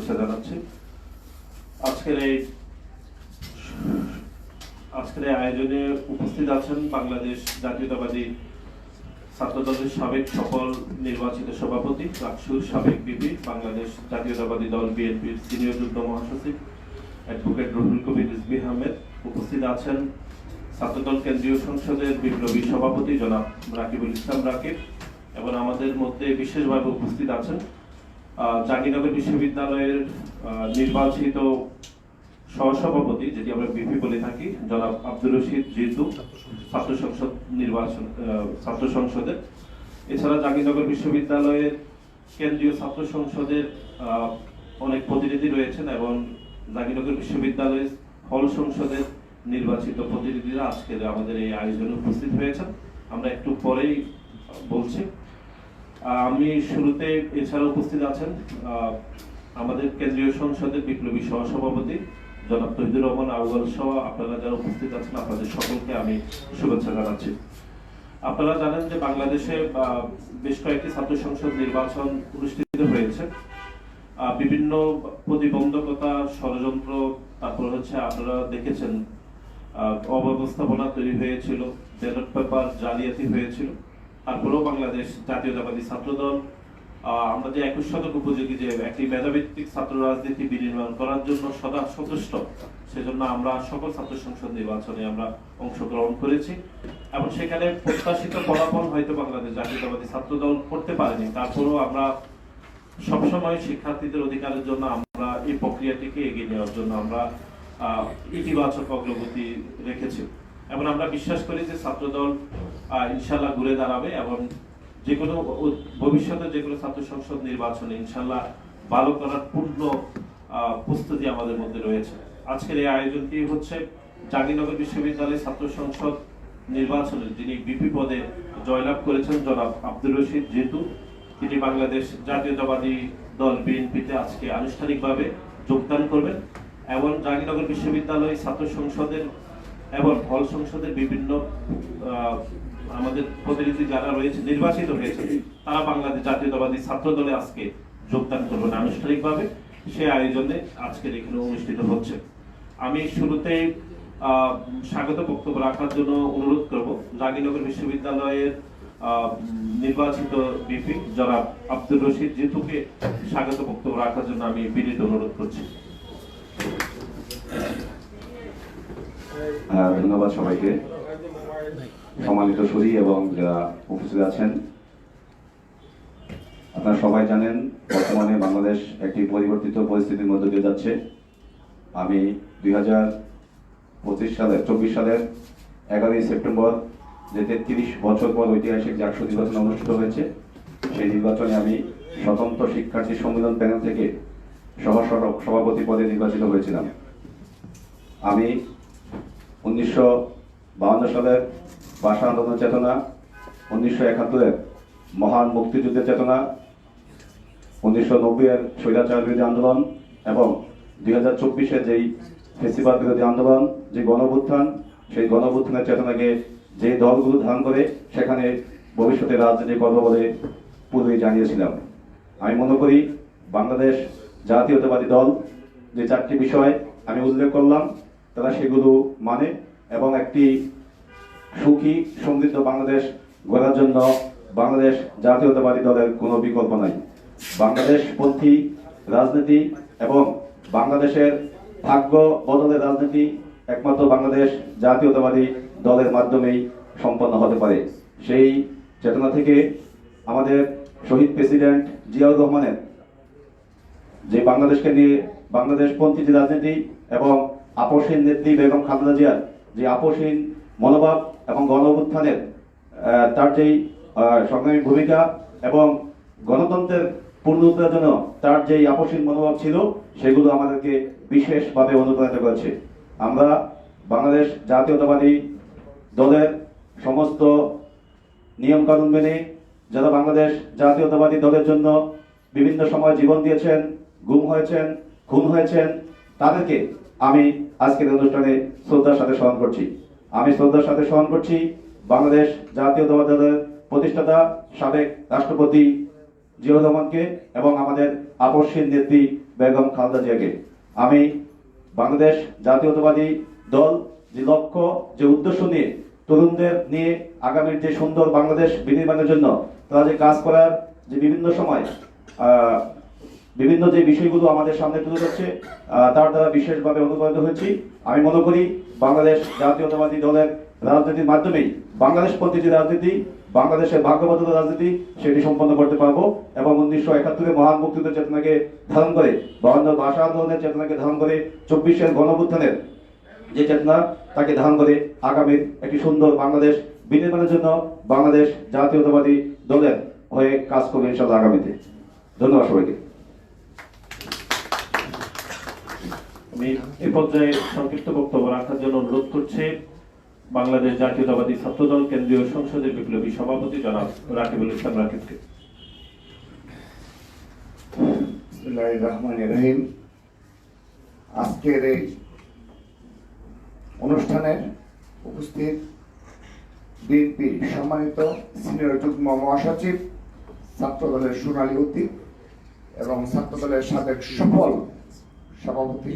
শুভেচ্ছা জানাচ্ছি। আজকের এই আয়োজনে উপস্থিত আছেন বাংলাদেশ জাতীয়তাবাদী ছাত্রদলের সাবেক সকল নির্বাচিত সভাপতি, রাকসুর সাবেক বিপি, বাংলাদেশ জাতীয়তাবাদী দল বিএনপির সিনিয়র যুগ্ম মহাসচিব অ্যাডভোকেট রুহুল কবির রিজভী আহমেদ। উপস্থিত আছেন ছাত্রদল কেন্দ্রীয় সংসদের বিপ্লবী সভাপতি জনাব রাকিবুল ইসলাম রাকিব, এবং আমাদের মধ্যে বিশেষভাবে উপস্থিত আছেন জাহাঙ্গীরনগর বিশ্ববিদ্যালয়ের নির্বাচিত সহসভাপতি, যেটি আমরা বিপি বলে থাকি, জনাব আব্দুর রশিদ জিতু, ছাত্র সংসদের। এছাড়া জাহাঙ্গীরনগর বিশ্ববিদ্যালয়ের কেন্দ্রীয় ছাত্র সংসদের অনেক প্রতিনিধি রয়েছেন, এবং জাহাঙ্গীরনগর বিশ্ববিদ্যালয়ের হল সংসদের নির্বাচিত প্রতিনিধিরা আজকের আমাদের এই আয়োজনে উপস্থিত হয়েছেন। আমরা একটু পরেই বলছি। আমি শুরুতে এছাড়া উপস্থিত আছেন আমাদের কেন্দ্রীয় সংসদের বিপ্লবী সহসভাপতি জনাব তহিদুর রহমান আউয়াল সহ আপনারা যারা উপস্থিত আছেন, আপনাদের সকলকে আমি শুভেচ্ছা জানাচ্ছি। আপনারা জানেন যে বাংলাদেশে বেশ কয়েকটি ছাত্র সংসদ নির্বাচন অনুষ্ঠিত হয়েছে। বিভিন্ন প্রতিবন্ধকতা, ষড়যন্ত্র, তারপর হচ্ছে আপনারা দেখেছেন অব্যবস্থাপনা তৈরি হয়েছিল, ব্যালট পেপার জালিয়াতি হয়েছিল। তারপরেও বাংলাদেশ জাতীয়তাবাদী ছাত্রদল আমরা যে 21 শতক উপযোগী যে একটি মেধাভিত্তিক ছাত্র রাজনীতি বিনির্মাণ করার জন্য সদা সচেষ্ট, সেজন্য আমরা সকল ছাত্র সংসদ নির্বাচনে আমরা অংশগ্রহণ করেছি, এবং সেখানে প্রত্যাশিত ফলাফল হয়তো বাংলাদেশ জাতীয়তাবাদী ছাত্রদল করতে পারেনি। তারপরেও আমরা সবসময় শিক্ষার্থীদের অধিকারের জন্য আমরা এই প্রক্রিয়াটিকে এগিয়ে নেওয়ার জন্য আমরা ইতিবাচক অগ্রগতি রেখেছি, এবং আমরা বিশ্বাস করি যে ছাত্রদল ইনশাল্লাহ ঘুরে দাঁড়াবে, এবং যে কোনো ভবিষ্যতে যে কোনো ছাত্র সংসদ নির্বাচনে ইনশাল্লাহ ভালো করার পূর্ণ প্রস্তুতি আমাদের মধ্যে রয়েছে। আজকের এই আয়োজনটি হচ্ছে জাহাঙ্গীরনগর বিশ্ববিদ্যালয়ের ছাত্র সংসদ নির্বাচনে যিনি বিপি পদে জয়লাভ করেছেন জনাব আব্দুর রশিদ জিতু, তিনি বাংলাদেশ জাতীয়তাবাদী দল বিএনপিতে আজকে আনুষ্ঠানিকভাবে যোগদান করবেন, এবং জাহাঙ্গীরনগর বিশ্ববিদ্যালয় ছাত্র সংসদের এবং হল সংসদের বিভিন্ন আমাদের প্রতিনিধি যারা রয়েছে নির্বাচিত হয়েছে, তারা বাংলাদেশ জাতীয়তাবাদী ছাত্র দলে আজকে যোগদান করবেন আনুষ্ঠানিকভাবে। সেই আয়োজনে আজকের এখানে অনুষ্ঠিত হচ্ছে। আমি শুরুতে স্বাগত বক্তব্য রাখার জন্য অনুরোধ করব জাহাঙ্গীরনগর বিশ্ববিদ্যালয়ের নির্বাচিত বিপি জনাব আব্দুর রশিদ জিতুকে স্বাগত বক্তব্য রাখার জন্য আমি বিনীত অনুরোধ করছি। ধন্যবাদ সবাইকে, সম্মানিত সুধী এবং যারা উপস্থিত আছেন। আপনারা সবাই জানেন বর্তমানে বাংলাদেশ একটি পরিবর্তিত পরিস্থিতির মধ্যে দিয়ে যাচ্ছে। আমি 2024 সালের 11ই সেপ্টেম্বর যে 33 বছর পর ঐতিহাসিক জাকসু নির্বাচন অনুষ্ঠিত হয়েছে, সেই নির্বাচনে আমি স্বতন্ত্র শিক্ষার্থী সম্মেলন প্যানেল থেকে সভাপতি পদে নির্বাচিত হয়েছিলাম। আমি 1952 সালের ভাষা আন্দোলনের চেতনা, 1971-এর মহান মুক্তিযুদ্ধের চেতনা, 1990-এর স্বৈরাচার বিরোধী আন্দোলন এবং 2024-এর যেই ফেসিবাদ বিরোধী আন্দোলন, যে গণঅভ্যুত্থান, সেই গণঅভ্যুত্থানের চেতনাকে যে দলগুলো ধারণ করে সেখানে ভবিষ্যতে রাজনীতি করব বলে পূর্বেই জানিয়েছিলাম। আমি মনে করি বাংলাদেশ জাতীয়তাবাদী দল যে 4টি বিষয় আমি উল্লেখ করলাম, তারা সেগুলো মানে, এবং একটি সুখী সমৃদ্ধ বাংলাদেশ গড়ার জন্য বাংলাদেশ জাতীয়তাবাদী দলের কোনো বিকল্প নাই। বাংলাদেশপন্থী রাজনীতি এবং বাংলাদেশের ভাগ্য বদলের রাজনীতি একমাত্র বাংলাদেশ জাতীয়তাবাদী দলের মাধ্যমেই সম্পন্ন হতে পারে। সেই চেতনা থেকে আমাদের শহীদ প্রেসিডেন্ট জিয়াউর রহমানের যে বাংলাদেশকে নিয়ে বাংলাদেশপন্থী যে রাজনীতি এবং আপসহীন নেত্রী বেগম খালেদা জিয়ার যে আপসহীন মনোভাব এবং গণঅভ্যুত্থানের তার যেই সংগ্রামী ভূমিকা এবং গণতন্ত্রের পূর্ণতার জন্য তার যেই আপসহীন মনোভাব ছিল, সেগুলো আমাদেরকে বিশেষভাবে অনুপ্রাণিত করেছে। আমরা বাংলাদেশ জাতীয়তাবাদী দলের সমস্ত নিয়মকানুন মেনে যারা বাংলাদেশ জাতীয়তাবাদী দলের জন্য বিভিন্ন সময় জীবন দিয়েছেন, গুম হয়েছেন, খুন হয়েছেন, তাদেরকে আমি আজকের অনুষ্ঠানে শ্রদ্ধার সাথে স্মরণ করছি। আমি শ্রদ্ধার সাথে স্মরণ করছি বাংলাদেশ জাতীয়তাবাদী দলের প্রতিষ্ঠাতা সাবেক রাষ্ট্রপতি জিয়াউর রহমানকে এবং আমাদের আপসহীন নেত্রী বেগম খালেদা জিয়াকে। আমি বাংলাদেশ জাতীয়তাবাদী দল যে লক্ষ্য, যে উদ্দেশ্য নিয়ে তরুণদের নিয়ে আগামীর যে সুন্দর বাংলাদেশ বিনির্মাণের জন্য তারা যে কাজ করার যে বিভিন্ন সময় বিভিন্ন যে বিষয়গুলো আমাদের সামনে তুলে ধরছে, তার দ্বারা বিশেষভাবে অনুপ্রাণিত হয়েছি। আমি মনে করি বাংলাদেশ জাতীয়তাবাদী দলের রাজনীতির মাধ্যমেই বাংলাদেশপন্থী যে রাজনীতি, বাংলাদেশের ভাগ্যবদ্ধতা রাজনীতি, সেটি সম্পন্ন করতে পারবো এবং 1971 মহান মুক্তিযুদ্ধের চেতনাকে ধারণ করে, 52 ভাষা আন্দোলনের চেতনাকে ধারণ করে, 24 গণঅভ্যুত্থানের যে চেতনা তাকে ধারণ করে আগামীর একটি সুন্দর বাংলাদেশ বিনির্মাণের জন্য বাংলাদেশ জাতীয়তাবাদী দলের হয়ে কাজ করবে ইনশাআল্লাহ আগামীতে। ধন্যবাদ সবাইকে। আমি এ পর্যায়ে সংক্ষিপ্ত বক্তব্য রাখার জন্য অনুরোধ করছি বাংলাদেশ জাতীয়তাবাদী ছাত্রদল কেন্দ্রীয় সংসদের বিপ্লবী সভাপতি জনাব রাকিবুল ইসলাম রাকিবকে। বিসমিল্লাহির রহমানির রহিম। আজকের এই অনুষ্ঠানের উপস্থিত বিএনপির সম্মানিত সিনিয়র যুগ্ম মহাসচিব, ছাত্রদলের সোনালী অতীত এবং ছাত্রদলের সাবেক সফল সভাপতি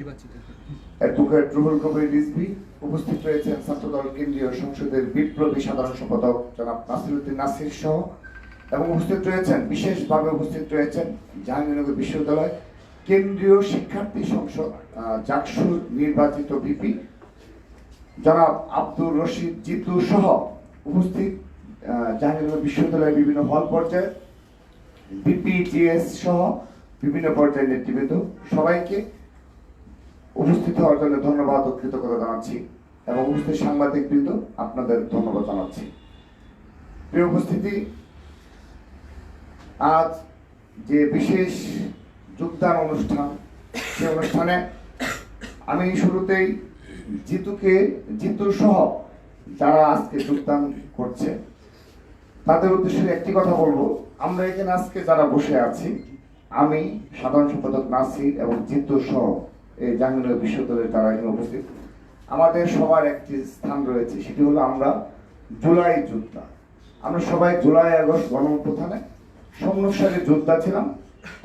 অ্যাডভোকেট রুহুল কবির রিজভী, উপস্থিত রয়েছেন ছাত্রদল কেন্দ্রীয় সংসদের বিপ্লবী সাধারণ সম্পাদক জনাব নাসিরউদ্দিন নাসির সহ, এবং উপস্থিত রয়েছেন, বিশেষভাবে উপস্থিত রয়েছেন জাহাঙ্গীরনগর বিশ্ববিদ্যালয় কেন্দ্রীয় শিক্ষার্থী সংসদ জাকসুর নির্বাচিত ভিপি জনাব আব্দুর রশিদ জিতু সহ উপস্থিত জাহাঙ্গীরনগর বিশ্ববিদ্যালয়ের বিভিন্ন হল পর্যায়ে বিপিজিএস সহ বিভিন্ন পর্যায়ের নেতৃবৃন্দ, সবাইকে উপস্থিত হওয়ার জন্য ধন্যবাদ ও কৃতজ্ঞতা জানাচ্ছি এবং উপস্থিত সাংবাদিক বৃন্দ, আপনাদের ধন্যবাদ জানাচ্ছি। প্রিয় উপস্থিতি, আজ যে বিশেষ যোগদান অনুষ্ঠান, সেই অনুষ্ঠানে আমি শুরুতেই জিতু সহ যারা আজকে যোগদান করছে তাদের উদ্দেশ্যে একটি কথা বলবো। আমরা এখানে আজকে যারা বসে আছি, আমি সাধারণ সম্পাদক নাসির এবং জিতু সহ এই জাহাঙ্গীরনগর বিশ্ববিদ্যালয়ের যারা এখানে উপস্থিত, আমাদের সবার একটি স্থান রয়েছে, সেটি হলো আমরা জুলাই যোদ্ধা। আমরা সবাই জুলাই আগস্ট গণঅভ্যুত্থানে সম্মুখসারী যোদ্ধা ছিলাম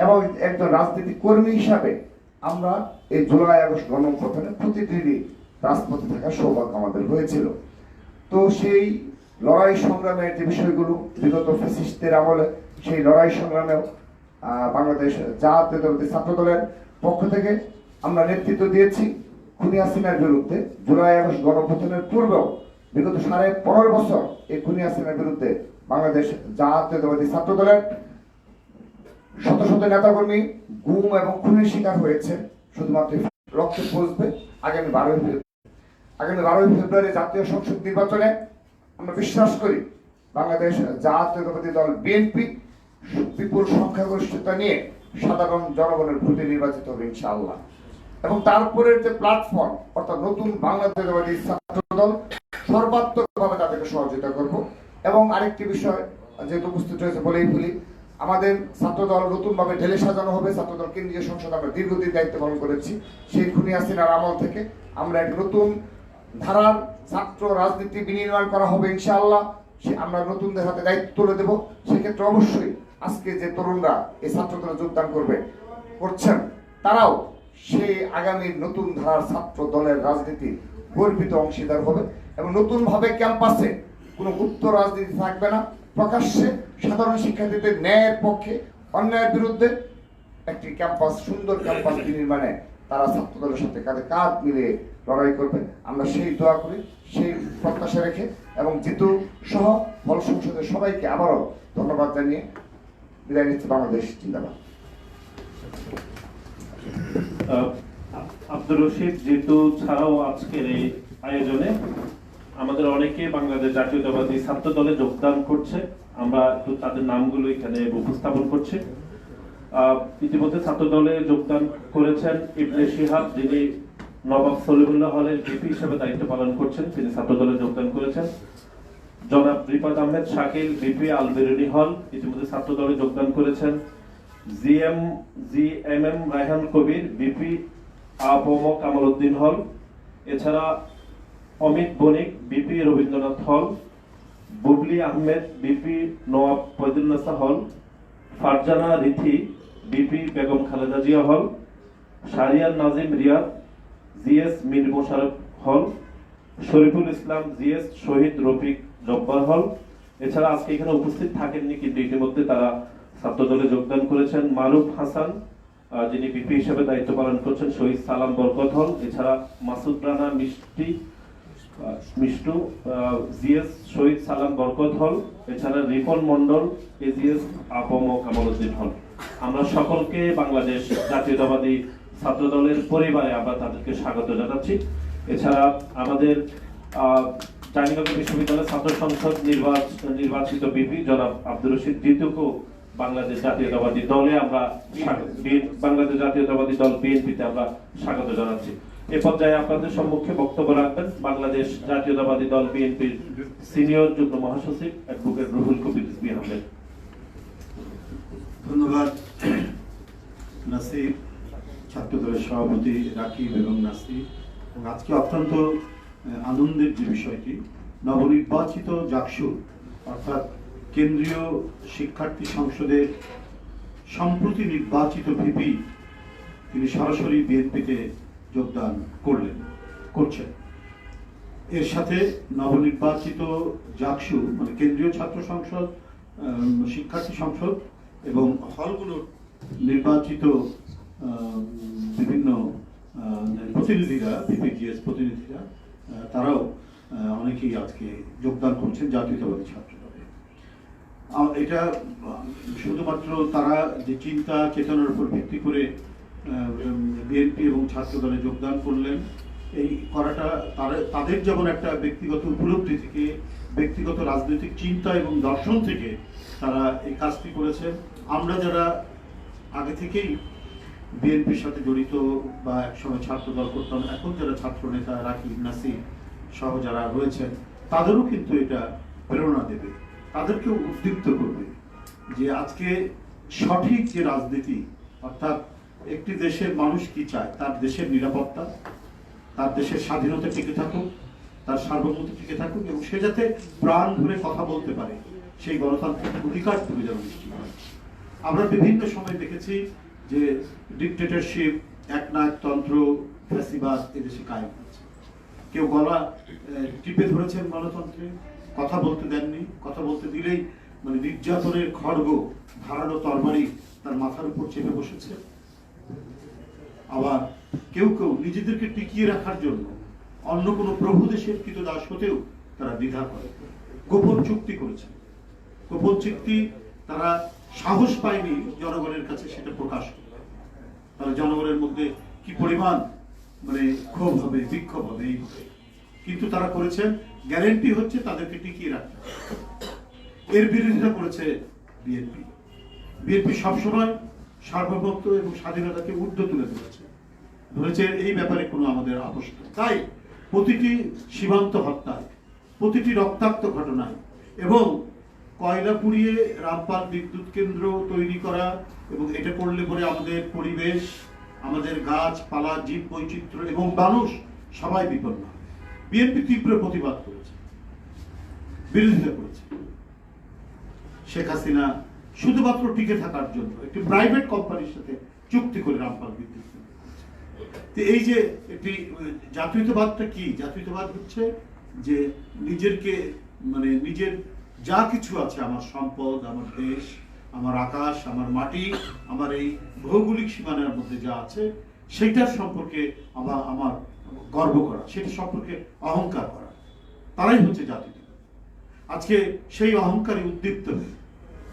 এবং একজন রাজনীতি কর্মী হিসাবে আমরা এই জুলাই আগস্ট গণঅভ্যুত্থানে প্রতিদিনই রাজপথে থাকার সৌভাগ্য আমাদের হয়েছিল। তো সেই লড়াই সংগ্রামের যে বিষয়গুলো বিগত ফ্যাসিস্টদের আমলে, সেই লড়াই সংগ্রামেও বাংলাদেশ জাতীয়তাবাদী ছাত্রদলের পক্ষ থেকে আমরা নেতৃত্ব দিয়েছি খুনি হাসিনার বিরুদ্ধে। জুলাই আগস্ট গণঅভ্যুত্থানের পূর্বেও বিগত 15.5 বছর এই খুনি হাসিনার বিরুদ্ধে বাংলাদেশ জাতীয়তাবাদী ছাত্রদলের শত শত নেতাকর্মী গুম এবং খুনের শিকার হয়েছে। শুধুমাত্র রক্তে পৌঁছবে আগামী 12ই ফেব্রুয়ারি জাতীয় সংসদ নির্বাচনে আমরা বিশ্বাস করি বাংলাদেশ জাতীয়তাবাদী দল বিএনপি বিপুল সংখ্যাগরিষ্ঠতা নিয়ে সাধারণ জনগণের ভোটে নির্বাচিত হবে ইনশাআল্লাহ। এবং তারপরের যে প্ল্যাটফর্ম, অর্থাৎ নতুন বাংলাদেশবাদী ছাত্রদল, সর্বাত্মকভাবে তাদেরকে সহযোগিতা করব। এবং আরেকটি বিষয় যেহেতু উপস্থিত রয়েছে বলেই বলি, আমাদের ছাত্রদল নতুনভাবে ঢেলে সাজানো হবে। ছাত্রদল কেন্দ্রীয় সংসদ আমরা দীর্ঘদিন দায়িত্ব পালন করেছি, সেই খুনি হাসিনার আমল থেকে আমরা এক নতুন ধারার ছাত্র রাজনীতি বিনির্মাণ করা হবে ইনশাআল্লাহ। আমরা নতুনদের হাতে দায়িত্ব তুলে দেব। সেক্ষেত্রে অবশ্যই আজকে যে তরুণরা এই ছাত্রদলে যোগদান করছেন, তারাও সেই আগামীর নতুন ধারার ছাত্র দলের রাজনীতি গর্বিত অংশীদার হবে এবং নতুনভাবে ক্যাম্পাসে কোনো গুপ্ত রাজনীতি থাকবে না। প্রকাশ্যে সাধারণ শিক্ষার্থীদের ন্যায়ের পক্ষে, অন্যায়ের বিরুদ্ধে একটি ক্যাম্পাস, সুন্দর ক্যাম্পাস বিনির্মাণে তারা ছাত্রদলের সাথে কাঁধে কাঁধ মিলিয়ে লড়াই করবে। আমরা সেই দোয়া করি, সেই প্রত্যাশা রেখে এবং জিতু সহ হল সংসদের সবাইকে আবারও ধন্যবাদ জানিয়ে বিদায় নিচ্ছে। বাংলাদেশ জিন্দাবাদ। আব্দুর রশিদ জিতু ছাড়াও আজকের এই আয়োজনে আমাদের অনেকে বাংলাদেশ জাতীয়তাবাদী ছাত্র দলে যোগদান করছে। আমরা একটু তাদের নামগুলো এখানে উপস্থাপন করছি। ইতিমধ্যে ছাত্র দলে যোগদান করেছেন ইবনে শিহাব, যিনি নবাব সলিমুল্লাহ হলের ভিপি হিসেবে দায়িত্ব পালন করছেন, তিনি ছাত্র দলে যোগদান করেছেন। জনাব রিফাত আহমেদ শাকিল, ভিপি আল বেরুনি হল, ইতিমধ্যে ছাত্র দলে যোগদান করেছেন। জিএমএম রায়হান কবির, ভিপি আবম কামাল উদ্দিন হল। এছাড়া অমিত বণিক, ভিপি রবীন্দ্রনাথ হল। বুবলি আহমেদ, ভিপি নওয়াব ফয়জুন্নেসা হল। ফারজানা রিথি, ভিপি বেগম খালেদা জিয়া হল। শাহরিয়ার নাজিম রিয়াদ জিএস মীর মোশাররফ হল, শরীফুল ইসলাম জিএস শহীদ রফিক জব্বার হল। এছাড়া আজকে এখানে উপস্থিত থাকেননি, কিন্তু ইতিমধ্যে তারা ছাত্রদলে যোগদান করেছেন। মারুফ হাসান, যিনি বিপি হিসেবে দায়িত্ব পালন করছেন, শহীদ সালাম বরকত হল। এছাড়া মাসুদ রানা মিষ্টু জিএস শহীদ সালাম বরকত হল। এছাড়া রিপন মন্ডল এজিএস আপম কামালউদ্দিন হল। আমরা সকলকে বাংলাদেশ জাতীয়তাবাদী ছাত্র দলের পরিবারে আমরা তাদেরকে স্বাগত জানাচ্ছি। এছাড়া আমাদের জাহাঙ্গীরনগর বিশ্ববিদ্যালয়ের ছাত্র সংসদ নির্বাচিত বিপি জনাব আব্দুর রশিদ জিতুকেও বাংলাদেশ জাতীয়তাবাদী দলে আমরা বাংলাদেশ জাতীয়তাবাদী দল বিএনপিতে আমরা স্বাগত জানাচ্ছি। এ পর্যায়ে আপনাদের সম্মুখে বক্তব্য রাখবেন বাংলাদেশ জাতীয়তাবাদী দল বিএনপির সিনিয়র যুগ্ম মহাসচিব অ্যাডভোকেট রুহুল কবির রিজভী আহমেদ। ধন্যবাদ নাসির, ছাত্র দলের সভাপতি রাকিব এবং নাসির। এবং আজকে অত্যন্ত আনন্দের যে বিষয়টি, নবনির্বাচিত জাকসু অর্থাৎ কেন্দ্রীয় শিক্ষার্থী সংসদের সম্প্রতি নির্বাচিত ভিপি তিনি সরাসরি বিএনপিতে যোগদান করছেন। এর সাথে নবনির্বাচিত জাকসু মানে কেন্দ্রীয় ছাত্র সংসদ, শিক্ষার্থী সংসদ এবং হলগুলোর নির্বাচিত বিভিন্ন প্রতিনিধিরা, বিপিজিএস প্রতিনিধিরা, তারাও অনেকেই আজকে যোগদান করছেন জাতীয়তাবাদী ছাত্র দলে। এটা শুধুমাত্র তারা যে চিন্তা চেতনার উপর ভিত্তি করে বিএনপি এবং ছাত্র দলে যোগদান করলেন, এই করাটা তাদের যেমন একটা ব্যক্তিগত উপলব্ধি থেকে, ব্যক্তিগত রাজনৈতিক চিন্তা এবং দর্শন থেকে তারা এই কাজটি করেছেন। আমরা যারা আগে থেকেই বিএনপির সাথে জড়িত বা একসময় ছাত্র দল করতাম, এখন যারা ছাত্র নেতা রাকিব, নাসির সহ যারা রয়েছেন, তাদেরও কিন্তু এটা প্রেরণা দেবে, তাদেরকেও উদ্দীপ্ত করবে যে আজকে সঠিক যে রাজনীতি, অর্থাৎ একটি দেশের মানুষ কি চায়, তার দেশের নিরাপত্তা, তার দেশের স্বাধীনতা টিকে থাকুক, তার সার্বভৌমত্ব টিকে থাকুক এবং সে যাতে প্রাণ ভরে কথা বলতে পারে, সেই গণতান্ত্রিক অধিকার থেকে যেন নিশ্চিত হয়। আমরা বিভিন্ন সময় দেখেছি যে ডিকটেটরশিপ, একনায়কতন্ত্র, ফ্যাসিবাদ এদেশে কায়েম হয়েছে। কেউ গলা টিপে ধরেছেন গণতন্ত্রে, কথা বলতে দেননি, কথা বলতে দিলেই মানে নির্যাতনের খড়গ, ধারালো তরবারি তার মাথার উপর চেপে বসেছে। আবার কেউ কেউ নিজেদেরকে টিকিয়ে রাখার জন্য অন্য কোনো প্রভু দেশের কৃতদাস হতেও তারা দ্বিধা করে, গোপন চুক্তি করেছে। গোপন চুক্তি তারা সাহস পায়নি জনগণের কাছে সেটা প্রকাশ করে। তারা জনগণের মধ্যে কি পরিমাণ মানে ক্ষোভ হবে, বিক্ষোভ হবে, এই হবে, কিন্তু তারা করেছেন। গ্যারেন্টি হচ্ছে তাদেরকে টিকিয়ে রাখতে। এর বিরোধিতা করেছে বিএনপি। বিএনপি সবসময় সার্বভৌমত্ব এবং স্বাধীনতাকে ঊর্ধ্বে তুলে ধরেছে। এই ব্যাপারে কোনো আমাদের আপোষ নেই। তাই প্রতিটি সীমান্ত হত্যায়, প্রতিটি রক্তাক্ত ঘটনায় এবং কয়লা পুড়িয়ে রামপাল বিদ্যুৎ কেন্দ্র তৈরি করা, এবং এটা করলে পরে আমাদের পরিবেশ, আমাদের গাছপালা, জীব বৈচিত্র্য এবং মানুষ সবাই বিপন্ন হবে। বিএনপি তীব্র প্রতিবাদ করেছে, বিরোধিতা করেছে। শেখ হাসিনা শুধুমাত্র টিকে থাকার জন্য একটি প্রাইভেট কোম্পানির সাথে চুক্তি করে রামপাল বিদ্যুৎ কেন্দ্র করেছে। এই যে একটি জাতীয়তাবাদটা কি? জাতীয়তাবাদ হচ্ছে যে নিজেরকে মানে নিজের যা কিছু আছে, আমার সম্পদ, আমার দেশ, আমার আকাশ, আমার মাটি, আমার এই ভৌগোলিক সীমানার মধ্যে যা আছে, সেটার সম্পর্কে আমার গর্ব করা, সেটা সম্পর্কে অহংকার করা, তারাই হচ্ছে জাতীয়তাবাদ। আজকে সেই অহংকারে উদ্দীপ্ত হয়ে,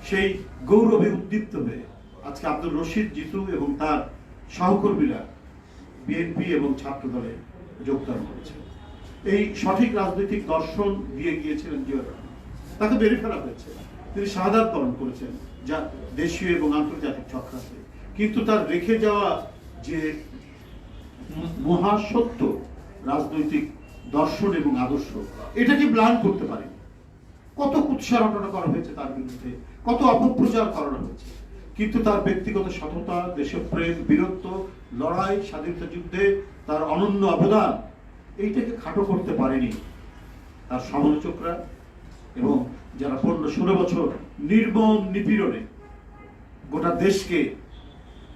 সেই গৌরবে উদ্দীপ্ত হয়ে আজকে আব্দুর রশিদ জিতু এবং তার সহকর্মীরা বিএনপি এবং ছাত্র দলে যোগদান করেছে। এই সঠিক রাজনৈতিক দর্শন দিয়ে গিয়েছিলেন জিয়াউর রহমান, তাকে বেড়ে ফেলা হয়েছে। তিনি শাহাদাত বরণ করেছেন যা দেশীয় এবং আন্তর্জাতিক চক্রান্তে, কিন্তু তার রেখে যাওয়া যে মহাসত্য রাজনৈতিক দর্শন এবং আদর্শ, এটাকে ম্লান করতে পারেনি। কত কুৎসা রটনা করা হয়েছে তার বিরুদ্ধে, কত অপপ্রচার করানো হয়েছে, কিন্তু তার ব্যক্তিগত সততা, দেশপ্রেম, বীরত্ব, লড়াই, স্বাধীনতা যুদ্ধে তার অনন্য অবদান, এইটাকে খাটো করতে পারেনি তার সমালোচকরা এবং যারা 15-16 বছর নির্মম নিপীড়নে গোটা দেশকে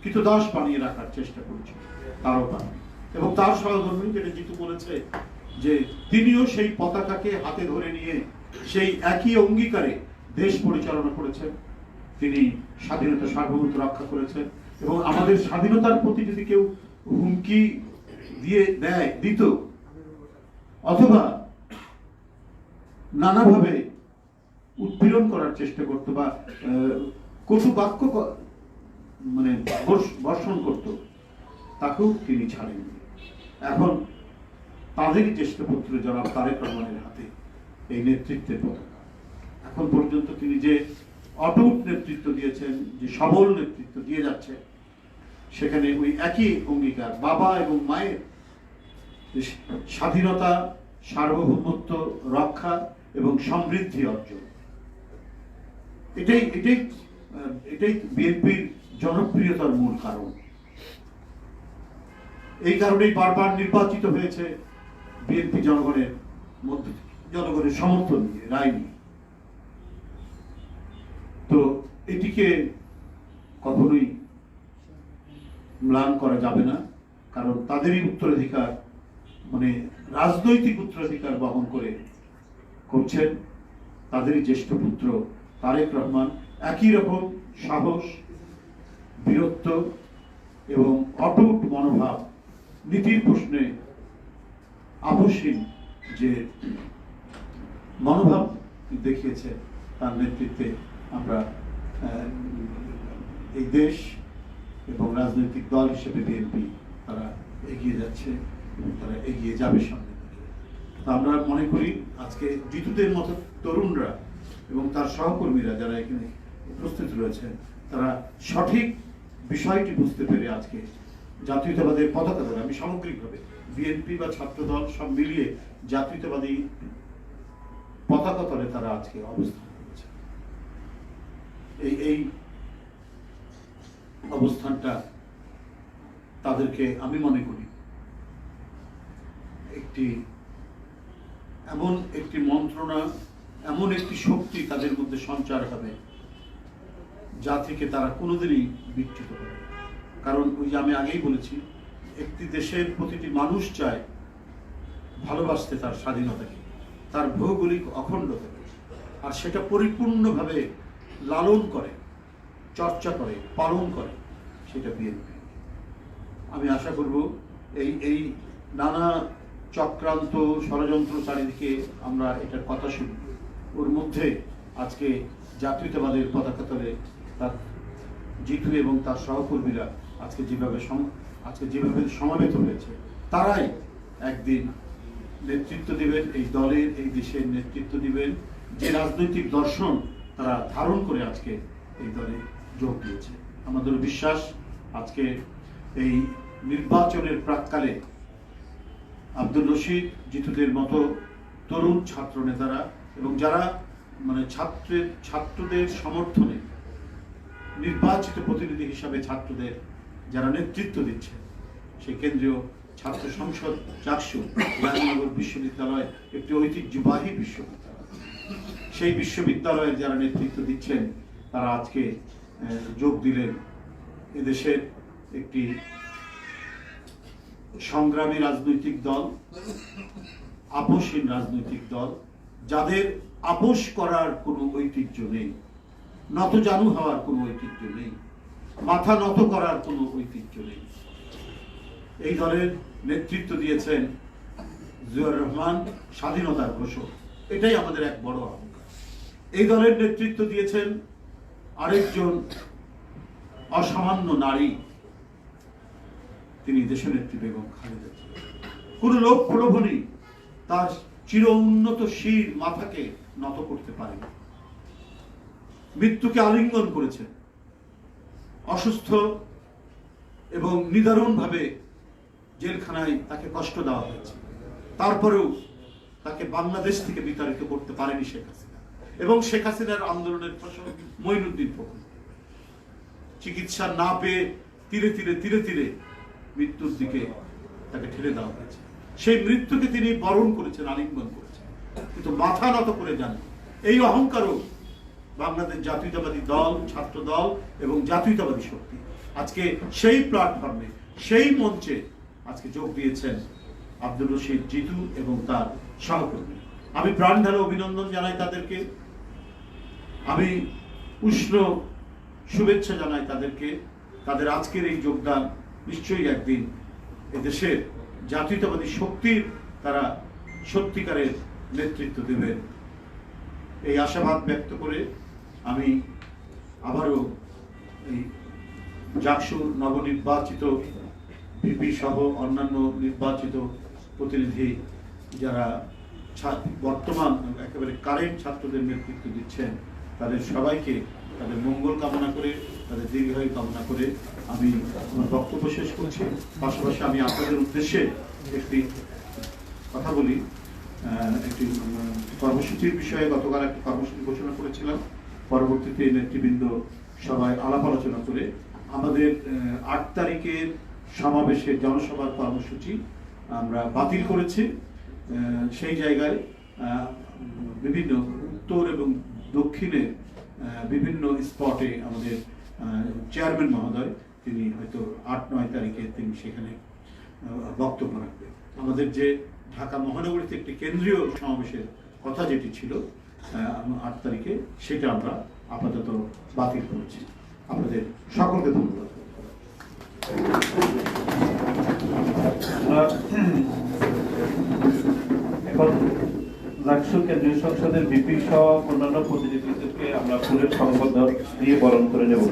কৃতদাস বানিয়ে রাখার চেষ্টা করেছিল, তারও পারেনি। এবং তার সহধর্মী যেটা জিতু বলেছে যে তিনিও সেই পতাকাকে হাতে ধরে নিয়ে সেই একই অঙ্গীকারে দেশ পরিচালনা করেছেন। তিনি স্বাধীনতা সার্বভৌমত্ব রক্ষা করেছেন এবং আমাদের স্বাধীনতার প্রতি যদি কেউ হুমকি দিত অথবা নানাভাবে উৎপীড়ন করার চেষ্টা করত বা কটু বাক্য মানে বর্ষণ করত, তাকেও তিনি ছাড়েননি। এখন তাদেরই জ্যেষ্ঠ পুত্র জনাব তারেক রহমানের হাতে এই নেতৃত্বের পতাকা। এখন পর্যন্ত তিনি যে অটুট নেতৃত্ব দিয়েছেন, যে সবল নেতৃত্ব দিয়ে যাচ্ছে, সেখানে ওই একই অঙ্গীকার বাবা এবং মায়ের স্বাধীনতা, সার্বভৌমত্ব রক্ষা এবং সমৃদ্ধি অর্জন, এটাই বিএনপির জনপ্রিয়তার মূল কারণ। এই কারণেই বারবার নির্বাচিত হয়েছে বিএনপি জনগণের মধ্যে, জনগণের সমর্থন নিয়ে, রায় নিয়ে। তো এটিকে কখনোই ম্লান করা যাবে না, কারণ তাদেরই উত্তরাধিকার, মানে রাজনৈতিক উত্তরাধিকার বহন করছেন তাদেরই জ্যেষ্ঠ পুত্র তারেক রহমান। একই রকম সাহস, বীরত্ব এবং অটুট মনোভাব, নীতির প্রশ্নে আপোষহীন যে মনোভাব দেখিয়েছে তার নেতৃত্বে আমরা এই দেশ এবং রাজনৈতিক দল হিসেবে বিএনপি তারা এগিয়ে যাচ্ছে এবং তারা এগিয়ে যাবে সামনে। আমরা মনে করি আজকে জিতুদের মতো তরুণরা এবং তার সহকর্মীরা যারা এখানে উপস্থিত রয়েছেন, তারা সঠিক বিষয়টি বুঝতে পেরে আজকে জাতীয়তাবাদের পতাকা ধরে, আমি সামগ্রিকভাবে বিএনপি বা ছাত্র দল সব মিলিয়ে জাতীয়তাবাদী পতাকা তলে তারা আজকে অবস্থান করেছে। এই অবস্থানটা তাদেরকে আমি মনে করি এমন একটি মন্ত্রণা, এমন একটি শক্তি তাদের মধ্যে সঞ্চার হবে যা থেকে তারা কোনোদিনই বিচ্যুত হবে। কারণ ওই যে আমি আগেই বলেছি, একটি দেশের প্রতিটি মানুষ চায় ভালোবাসতে তার স্বাধীনতাকে, তার ভৌগোলিক অখণ্ডতাকে, আর সেটা পরিপূর্ণভাবে লালন করে, চর্চা করে, পালন করে, সেটা বিএনপি। আমি আশা করব এই নানা চক্রান্ত, ষড়যন্ত্র চারিদিকে আমরা এটার কথা শুনি, ওর মধ্যে আজকে জাতীয়তাবাদের পতাকা তলে তার জিতু এবং তার সহকর্মীরা আজকে যেভাবে সমাবেত হয়েছে, তারাই একদিন নেতৃত্ব দিবেন এই দলের, এই দেশের নেতৃত্ব দিবেন, যে রাজনৈতিক দর্শন তারা ধারণ করে আজকে এই দলে যোগ দিয়েছে। আমাদের বিশ্বাস আজকে এই নির্বাচনের প্রাক্কালে আব্দুর রশিদ, জিতুদের মতো তরুণ ছাত্র নেতারা এবং যারা মানে ছাত্রদের সমর্থনে নির্বাচিত প্রতিনিধি হিসাবে ছাত্রদের যারা নেতৃত্ব দিচ্ছে, সেই কেন্দ্রীয় ছাত্র সংসদ চাকসু জাহাঙ্গীরনগর বিশ্ববিদ্যালয় একটি ঐতিহ্যবাহী বিশ্ববিদ্যালয়, সেই বিশ্ববিদ্যালয়ের যারা নেতৃত্ব দিচ্ছেন তারা আজকে যোগ দিলেন এদেশের একটি সংগ্রামী রাজনৈতিক দল, আপোষহীন রাজনৈতিক দল, যাদের আপোষ করার কোনো ঐতিহ্য নেই, নতজানু হওয়ার কোনো ঐতিহ্য নেই, মাথা নত করার কোনো ঐতিহ্য নেই। এই দলের নেতৃত্ব দিয়েছেন জিয়াউর রহমান, স্বাধীনতার ঘোষক, এটাই আমাদের এক বড় অহংকার। এই দলের নেতৃত্ব দিয়েছেন আরেকজন অসামান্য নারী, তিনি দেশনেত্রী বেগম খালেদা জিয়া। কোন লোক প্রলোভনী তার চির উন্নত শির মাথাকে নত করতে পারেনি, মৃত্যুকে আলিঙ্গন করেছেন, অসুস্থ এবং নিদারুণভাবে জেলখানায় তাকে কষ্ট দেওয়া হয়েছে, তারপরেও তাকে বাংলাদেশ থেকে বিতাড়িত করতে পারেনি শেখ হাসিনা। এবং শেখ হাসিনার আন্দোলনের ফসল মঈনুদ্দিন ফখরুল চিকিৎসা না পেয়ে ধীরে ধীরে মৃত্যুর দিকে তাকে ঠেলে দেওয়া হয়েছে। সেই মৃত্যুকে তিনি বরণ করেছেন, আলিঙ্গন করেছেন, কিন্তু মাথা নত করে যান। এই অহংকারও বাংলাদেশ জাতীয়তাবাদী দল, ছাত্র দল এবং জাতীয়তাবাদী শক্তি আজকে সেই প্ল্যাটফর্মে, সেই মঞ্চে আজকে যোগ দিয়েছেন আব্দুর রশিদ জিতু এবং তার সহকর্মী। আমি প্রাণ ঢালা অভিনন্দন জানাই তাদেরকে, আমি উষ্ণ শুভেচ্ছা জানাই তাদেরকে। তাদের আজকের এই যোগদান নিশ্চয়ই একদিন এদেশের জাতীয়তাবাদী শক্তির তারা সত্যিকারের নেতৃত্ব দেবেন, এই আশাবাদ ব্যক্ত করে আমি আবারও এই জাকসু নবনির্বাচিত ভিপি সহ অন্যান্য নির্বাচিত প্রতিনিধি যারা বর্তমান একেবারে কারেন্ট ছাত্রদের নেতৃত্ব দিচ্ছেন, তাদের সবাইকে তাদের মঙ্গল কামনা করে, তাদের দীর্ঘায়ু কামনা করে আমি আমার বক্তব্য শেষ করছি। পাশাপাশি আমি আপনাদের উদ্দেশ্যে একটি কথা বলি। একটি কর্মসূচির বিষয়ে গতকাল একটি কর্মসূচি ঘোষণা করেছিলাম, পরবর্তীতে নেতৃবৃন্দ সবাই আলাপ আলোচনা করে আমাদের 8 তারিখের সমাবেশের জনসভার কর্মসূচি আমরা বাতিল করেছি। সেই জায়গায় বিভিন্ন উত্তর এবং দক্ষিণে বিভিন্ন স্পটে আমাদের চেয়ারম্যান মহোদয় তিনি হয়তো 8-9 তারিখে তিনি সেখানে বক্তব্য রাখবেন। আমাদের যে ঢাকা মহানগরীতে একটি কেন্দ্রীয় সমাবেশের কথা যেটি ছিল 8 তারিখে, সেটা আমরা আপাতত বাতিল করেছি। আপনাদের সকলকে ধন্যবাদ। এখন জাকসু কেন্দ্রীয় সংসদের ভিপি সহ অন্যান্য প্রতিনিধিদেরকে আমরা ফুলের সংবর্ধনা দিয়ে বরণ করে নেব।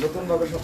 নতুন ভাবে সব